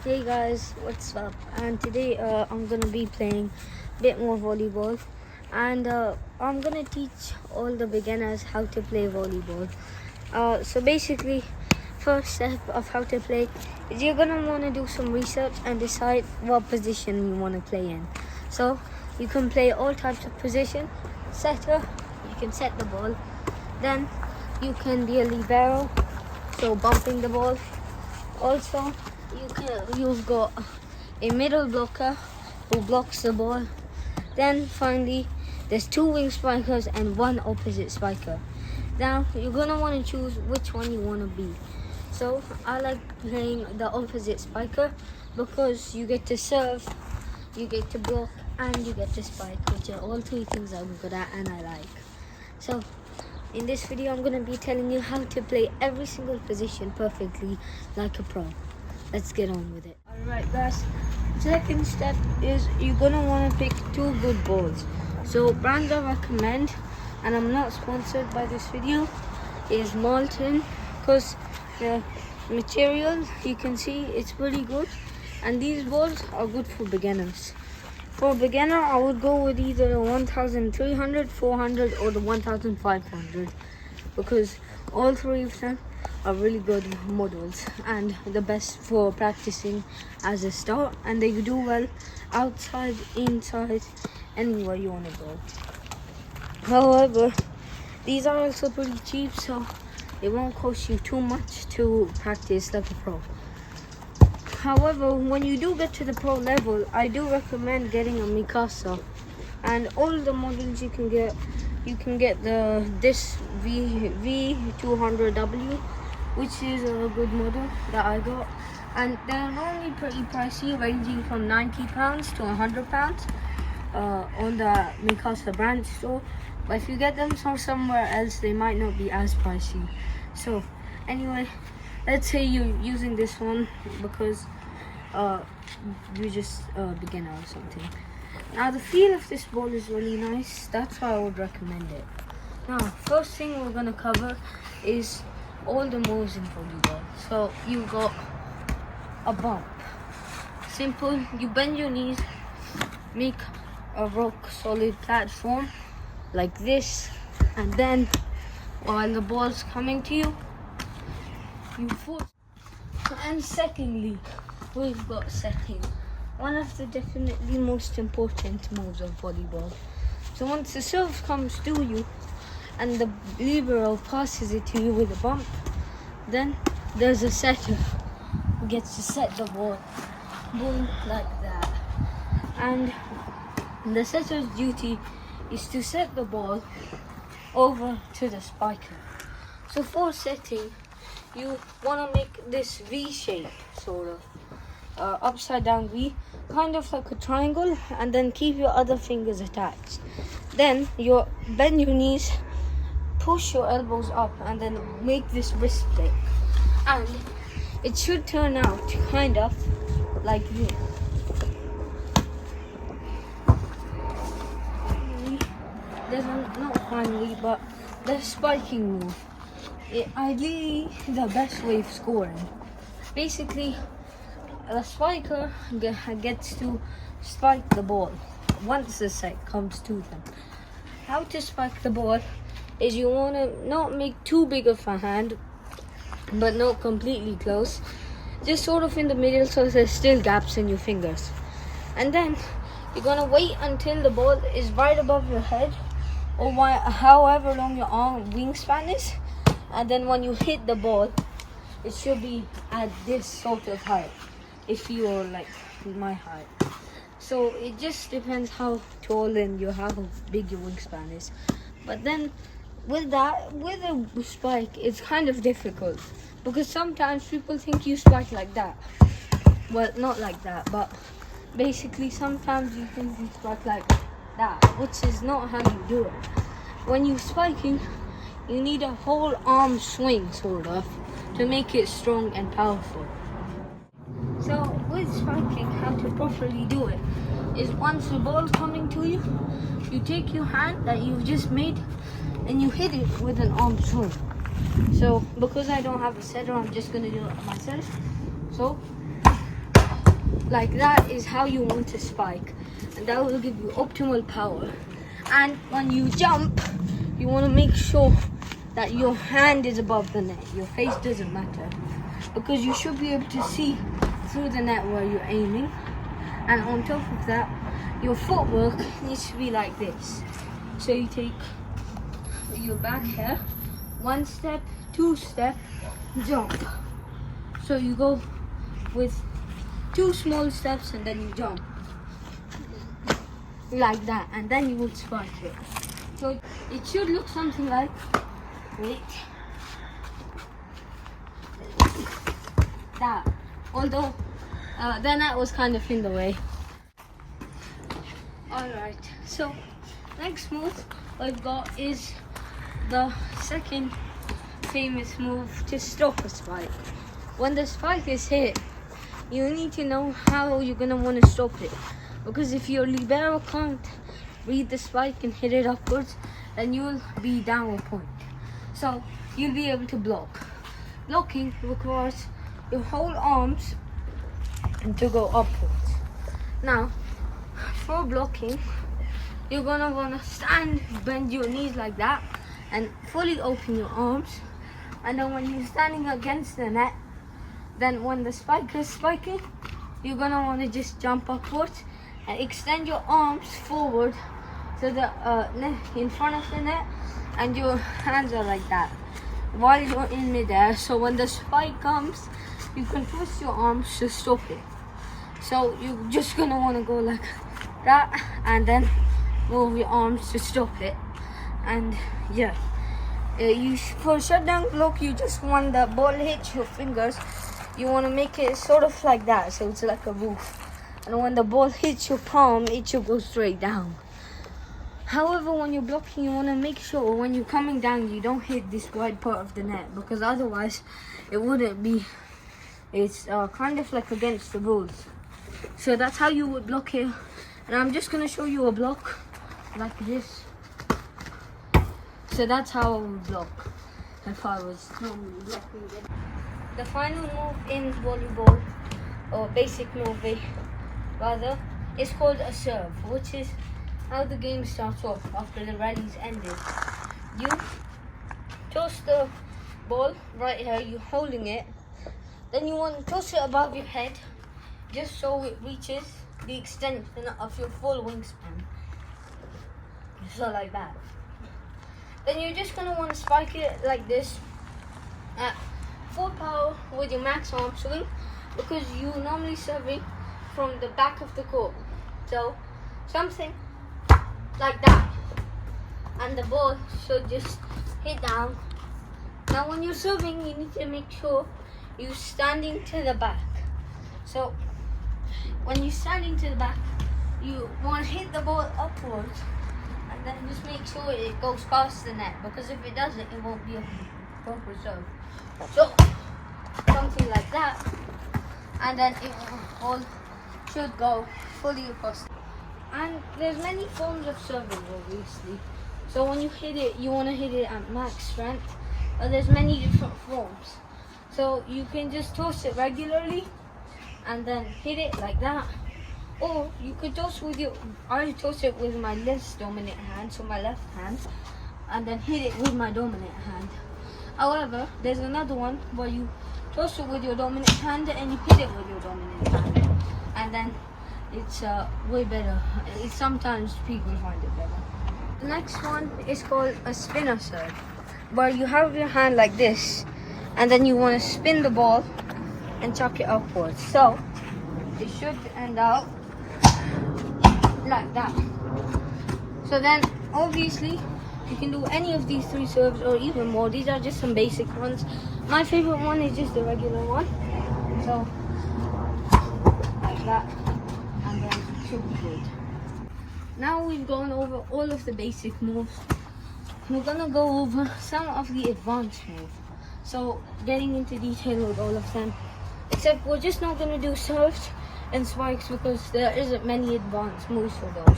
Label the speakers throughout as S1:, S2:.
S1: Hey guys, what's up? And today I'm gonna be playing a bit more volleyball, and I'm gonna teach all the beginners how to play volleyball. So basically, first step of how to play is you're gonna wanna do some research and decide what position you wanna play in. So you can play all types of position. Setter, you can set the ball. Then you can be a libero, so bumping the ball. Also, you've got a middle blocker who blocks the ball. Then finally, there's two wing spikers and one opposite spiker. Now you're gonna want to choose which one you want to be. So I like playing the opposite spiker because you get to serve, you get to block, and you get to spike, which are all three things I'm good at and I like. So in this video, I'm going to be telling you how to play every single position perfectly like a pro. Let's get on with it. Alright guys, second step is you're going to want to pick two good balls. So brands I recommend, and I'm not sponsored by this video, is Molten, because the material, you can see it's pretty good, and these balls are good for beginners. For a beginner, I would go with either the 1300, 400 or the 1500 because all three of them are really good models and the best for practicing as a start, and they do well outside, inside, anywhere you want to go. However, these are also pretty cheap, so it won't cost you too much to practice like a pro. However, when you do get to the pro level, I do recommend getting a Mikasa, and all the models you can get this V200W, which is a good model that I got, and they're normally pretty pricey, ranging from £90 to £100 on the Mikasa brand store. But if you get them from somewhere else, they might not be as pricey. So anyway, let's say you're using this one because you're just a beginner or something. Now the feel of this ball is really nice, that's why I would recommend it. Now first thing we're going to cover is all the moves in volleyball. So you got a bump. Simple, you bend your knees, make a rock solid platform like this, and then while the ball's coming to you, you force. And secondly, we've got setting, one of the definitely most important moves of volleyball. So once the serve comes to you and the libero passes it to you with a bump, then there's a setter who gets to set the ball, boom, like that. And the setter's duty is to set the ball over to the spiker. So for setting, you want to make this V shape, sort of upside down V, kind of like a triangle, and then keep your other fingers attached. Then you bend your knees, push your elbows up, and then make this wrist flick, and it should turn out kind of like this. Not finally, but the spiking move. Ideally the best way of scoring. Basically, the spiker gets to spike the ball once the set comes to them. How to spike the ball is you want to not make too big of a hand, but not completely close, just sort of in the middle so there's still gaps in your fingers. And then you're going to wait until the ball is right above your head, or however long your arm wingspan is, and then when you hit the ball, it should be at this sort of height if you're like my height. So it just depends how tall and how big your wingspan is. But then with a spike, it's kind of difficult because sometimes people think you spike like that. Well, not like that, but basically sometimes you think you spike like that, which is not how you do it. When you're spiking, you need a whole arm swing, sort of, to make it strong and powerful. So with spiking, how to properly do it is once the ball's coming to you, you take your hand that you've just made and you hit it with an arm swing. So because I don't have a setter, I'm just going to do it myself. So like that is how you want to spike, and that will give you optimal power. And when you jump, you want to make sure that your hand is above the net. Your face doesn't matter, because you should be able to see through the net where you're aiming. And on top of that, your footwork needs to be like this. So you take your back here, 1 step, 2 step, jump. So you go with 2 small steps and then you jump like that, and then you will spike it. So it should look something like, wait, that. Although the net was kind of in the way. Alright, so next move I've got is the second famous move to stop a spike. When the spike is hit, you need to know how you're gonna want to stop it, because if your libero can't read the spike and hit it upwards, then you'll be down a point. So you'll be able to block. Blocking requires your whole arms to go upwards. Now, for blocking, you're gonna wanna stand, bend your knees like that, and fully open your arms. And then when you're standing against the net, then when the spike is spiking, you're gonna wanna just jump upwards and extend your arms forward to the net in front of the net, and your hands are like that while you're in midair. So when the spike comes, you can twist your arms to stop it. So you're just gonna wanna go like that, and then move your arms to stop it. And yeah, for shutdown block, you just want the ball hit your fingers. You want to make it sort of like that, so it's like a roof. And when the ball hits your palm, it should go straight down. However, when you're blocking, you want to make sure when you're coming down, you don't hit this wide part of the net, because otherwise it wouldn't be. It's kind of like against the rules. So that's how you would block here. And I'm just going to show you a block like this. So that's how I would block if I was normally blocking it. The final move in volleyball, or basic move rather, is called a serve, which is how the game starts off after the rally's ended. You toss the ball right here, you're holding it. Then you want to toss it above your head, just so it reaches the extent of your full wingspan. So like that. Then you're just going to want to spike it like this at full power with your max arm swing, because you normally serving from the back of the court. So something like that, and the ball should just hit down. Now when you're serving, you need to make sure you're standing to the back. So when you're standing to the back, you want to hit the ball upwards, and then just make sure it goes past the net, because if it doesn't, it won't be a proper serve. So something like that, and then it all should go fully across. And there's many forms of serving, obviously. So when you hit it, you want to hit it at max strength. There's many different forms. So you can just toss it regularly and then hit it like that. Or you could toss with your, I toss it with my less dominant hand, so my left hand, and then hit it with my dominant hand. However, there's another one where you toss it with your dominant hand and you hit it with your dominant hand. And then it's way better. Sometimes people find it better. The next one is called a spinner serve, where you have your hand like this, and then you want to spin the ball and chuck it upwards. So it should end out like that. So then obviously you can do any of these 3 serves or even more. These are just some basic ones. My favorite one is just the regular one. So like that, and then it should be good. Now we've gone over all of the basic moves. We're gonna go over some of the advanced moves. So getting into detail with all of them. Except we're just not gonna do serves and spikes, because there isn't many advanced moves for those.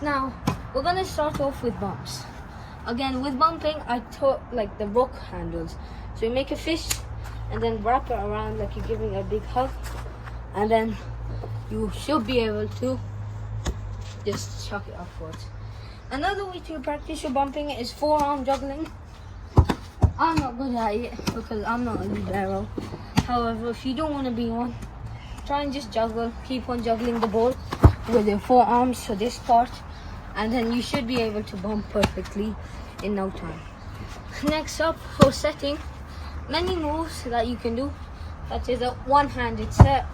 S1: Now we're gonna start off with bumps. Again, with bumping, I taught like the rock handles. So you make a fist and then wrap it around like you're giving a big hug, and then you should be able to just chuck it upwards. Another way to practice your bumping is forearm juggling. I'm not good at it because I'm not a libero. However, if you don't want to be one, try and just juggle. Keep on juggling the ball with your forearms, so this part, and then you should be able to bump perfectly in no time. Next up, for setting, many moves that you can do, such as a one-handed set.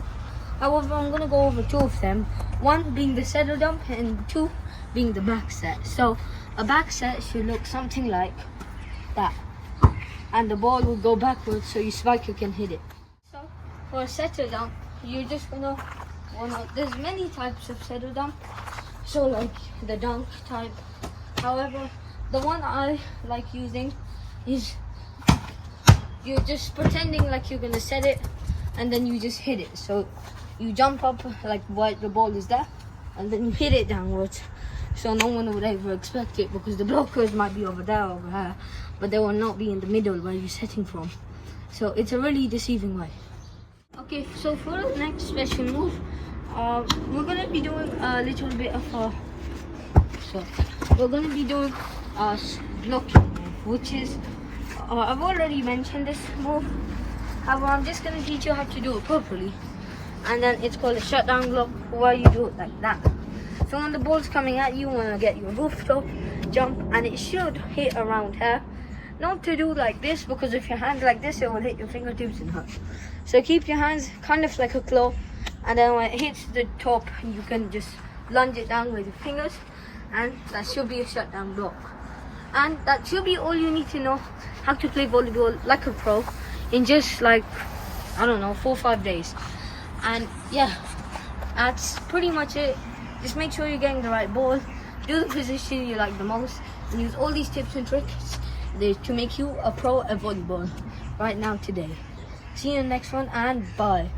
S1: However, I'm going to go over two of them. One being the settle dump and two being the back set. So a back set should look something like that. And the ball will go backwards so your spiker can hit it. So for a settle dump, you're just going to, there's many types of settle dump. So like the dunk type. However, the one I like using is you're just pretending like you're going to set it and then you just hit it. So you jump up like while the ball is there and then you hit it downwards. So no one would ever expect it because the blockers might be over there, over here, but they will not be in the middle where you're setting from. So it's a really deceiving way. Okay, so for the next special move, we're going to be doing a little bit of a blocking move, which is, I've already mentioned this move. However, I'm just going to teach you how to do it properly. And then it's called a shutdown block, where you do it like that. So when the ball's coming at you, you want to get your rooftop jump, and it should hit around here. Not to do like this, because if your hand's like this, it will hit your fingertips and hurt. So keep your hands kind of like a claw, and then when it hits the top, you can just lunge it down with your fingers, and that should be a shutdown block. And that should be all you need to know how to play volleyball like a pro in just like, I don't know, 4 or 5 days. And yeah, that's pretty much it. Just make sure you're getting the right ball, do the position you like the most, and use all these tips and tricks to make you a pro at volleyball right now today. See you in the next one, and bye.